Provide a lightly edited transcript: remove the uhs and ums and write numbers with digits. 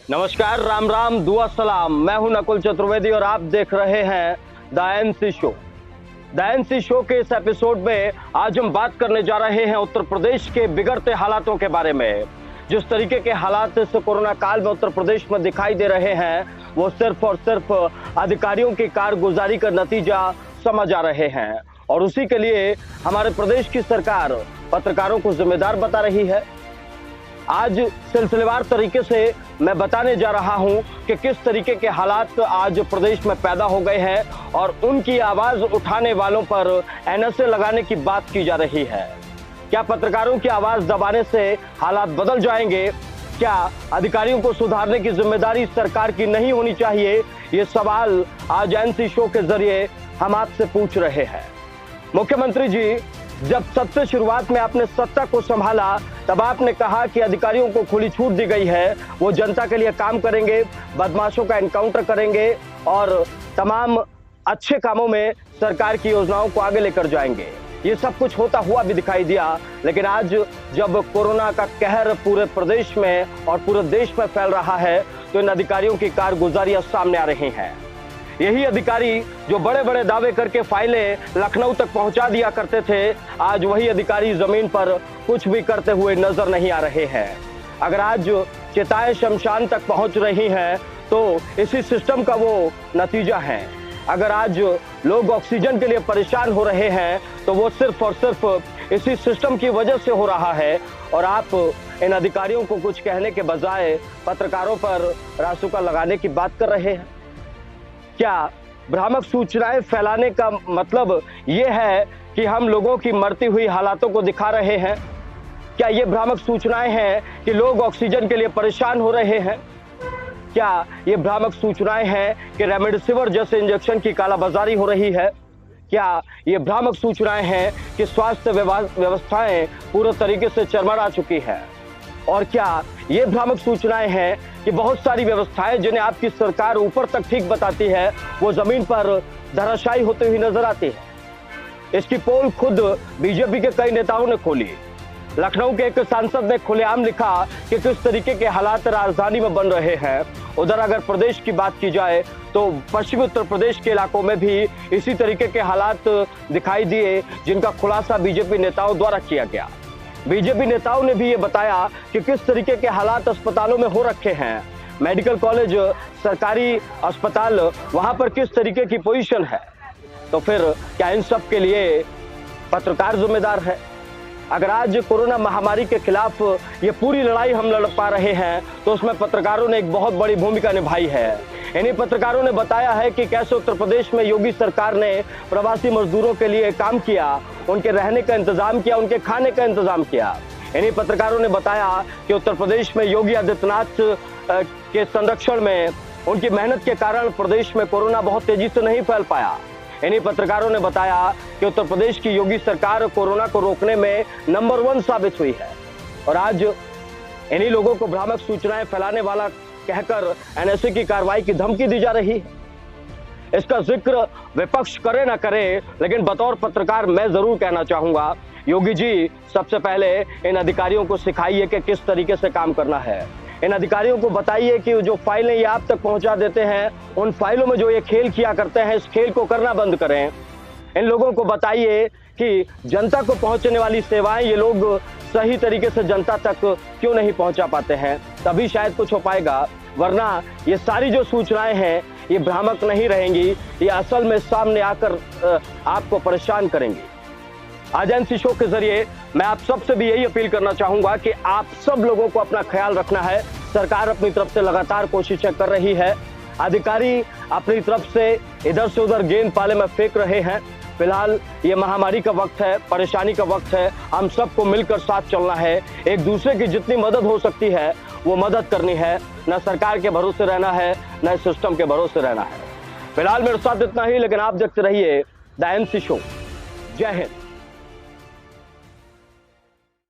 नमस्कार, राम राम, दुआ सलाम। मैं हूं नकुल चतुर्वेदी और आप देख रहे हैं the NC show. The NC show के इस एपिसोड में आज हम बात करने जा रहे हैं उत्तर प्रदेश के बिगड़ते हालातों के बारे में। जिस तरीके के हालात इस कोरोना काल में उत्तर प्रदेश में दिखाई दे रहे हैं, वो सिर्फ और सिर्फ अधिकारियों की कारगुजारी का नतीजा समझ आ रहे हैं और उसी के लिए हमारे प्रदेश की सरकार पत्रकारों को जिम्मेदार बता रही है। आज सिलसिलेवार तरीके से मैं बताने जा रहा हूं कि किस तरीके के हालात आज प्रदेश में पैदा हो गए हैं और उनकी आवाज उठाने वालों पर एनएसए लगाने की बात की जा रही है। क्या पत्रकारों की आवाज दबाने से हालात बदल जाएंगे? क्या अधिकारियों को सुधारने की जिम्मेदारी सरकार की नहीं होनी चाहिए? ये सवाल आज एनसी शो के जरिए हम आपसे पूछ रहे हैं। मुख्यमंत्री जी, जब सबसे शुरुआत में आपने सत्ता को संभाला तब आपने कहा कि अधिकारियों को खुली छूट दी गई है, वो जनता के लिए काम करेंगे, बदमाशों का एनकाउंटर करेंगे और तमाम अच्छे कामों में सरकार की योजनाओं को आगे लेकर जाएंगे। ये सब कुछ होता हुआ भी दिखाई दिया, लेकिन आज जब कोरोना का कहर पूरे प्रदेश में और पूरे देश में फैल रहा है तो इन अधिकारियों की कारगुजारियां सामने आ रही हैं। यही अधिकारी जो बड़े बड़े दावे करके फाइलें लखनऊ तक पहुंचा दिया करते थे, आज वही अधिकारी जमीन पर कुछ भी करते हुए नजर नहीं आ रहे हैं। अगर आज चिताएं शमशान तक पहुंच रही हैं तो इसी सिस्टम का वो नतीजा है। अगर आज लोग ऑक्सीजन के लिए परेशान हो रहे हैं तो वो सिर्फ और सिर्फ इसी सिस्टम की वजह से हो रहा है और आप इन अधिकारियों को कुछ कहने के बजाय पत्रकारों पर रासुका लगाने की बात कर रहे हैं। क्या भ्रामक सूचनाएं फैलाने का मतलब ये है कि हम लोगों की मरती हुई हालातों को दिखा रहे हैं? क्या ये भ्रामक सूचनाएं हैं कि लोग ऑक्सीजन के लिए परेशान हो रहे हैं? क्या ये भ्रामक सूचनाएं हैं कि रेमडेसिविर जैसे इंजेक्शन की कालाबाजारी हो रही है? क्या ये भ्रामक सूचनाएं हैं कि स्वास्थ्य व्यवस्थाएं पूरे तरीके से चरमरा चुकी है? और क्या ये भ्रामक सूचनाएं हैं कि बहुत सारी व्यवस्थाएं जिन्हें आपकी सरकार ऊपर तक ठीक बताती है, वो जमीन पर धराशायी होती हुई नजर आती है? इसकी पोल खुद बीजेपी के कई नेताओं ने खोली। लखनऊ के एक सांसद ने खुलेआम लिखा कि किस तरीके के हालात राजधानी में बन रहे हैं। उधर अगर प्रदेश की बात की जाए तो पश्चिमी उत्तर प्रदेश के इलाकों में भी इसी तरीके के हालात दिखाई दिए, जिनका खुलासा बीजेपी नेताओं द्वारा किया गया। बीजेपी नेताओं ने भी ये बताया कि किस तरीके के हालात अस्पतालों में हो रखे हैं। मेडिकल कॉलेज, सरकारी अस्पताल, वहां पर किस तरीके की पोजीशन है। तो फिर क्या इन सब के लिए पत्रकार जिम्मेदार है? अगर आज कोरोना महामारी के खिलाफ ये पूरी लड़ाई हम लड़ पा रहे हैं तो उसमें पत्रकारों ने एक बहुत बड़ी भूमिका निभाई है। इन्हीं पत्रकारों ने बताया है कि कैसे उत्तर प्रदेश में योगी सरकार ने प्रवासी मजदूरों के लिए काम किया, उनके रहने का इंतजाम किया, उनके खाने का इंतजाम किया। इन्हीं पत्रकारों ने बताया कि उत्तर प्रदेश में योगी आदित्यनाथ के संरक्षण में उनकी मेहनत के कारण प्रदेश में कोरोना बहुत तेजी से नहीं फैल पाया। इन्हीं पत्रकारों ने बताया कि उत्तर प्रदेश की योगी सरकार कोरोना को रोकने में नंबर 1 साबित हुई है। और आज इन्हीं लोगों को भ्रामक सूचनाएं फैलाने वाला कहकर एनएसए की कार्रवाई की धमकी दी जा रही है। इसका जिक्र विपक्ष करे ना करे, लेकिन बतौर पत्रकार मैं जरूर कहना चाहूंगा, योगी जी सबसे पहले इन अधिकारियों को सिखाइए कि किस तरीके से काम करना है। इन अधिकारियों को बताइए कि जो फाइलें ये आप तक पहुंचा देते हैं, उन फाइलों में जो ये खेल किया करते हैं, इस खेल को करना बंद करें। इन लोगों को बताइए कि जनता को पहुंचने वाली सेवाएं ये लोग सही तरीके से जनता तक क्यों नहीं पहुंचा पाते हैं, तभी शायद कुछ हो पाएगा। वरना ये सारी जो सूचनाएं हैं ये भ्रामक नहीं रहेंगी, ये असल में सामने आकर आपको परेशान करेंगी। आज एनसी शो के जरिए मैं आप सबसे भी यही अपील करना चाहूंगा कि आप सब लोगों को अपना ख्याल रखना है। सरकार अपनी तरफ से लगातार कोशिशें कर रही है, अधिकारी अपनी तरफ से इधर से उधर गेंद पाले में फेंक रहे हैं। फिलहाल ये महामारी का वक्त है, परेशानी का वक्त है, हम सबको मिलकर साथ चलना है। एक दूसरे की जितनी मदद हो सकती है वो मदद करनी है, न सरकार के भरोसे रहना है, न सिस्टम के भरोसे रहना है। फिलहाल मेरे साथ इतना ही, लेकिन आप देखते रहिए द एनसी शो। जय हिंद।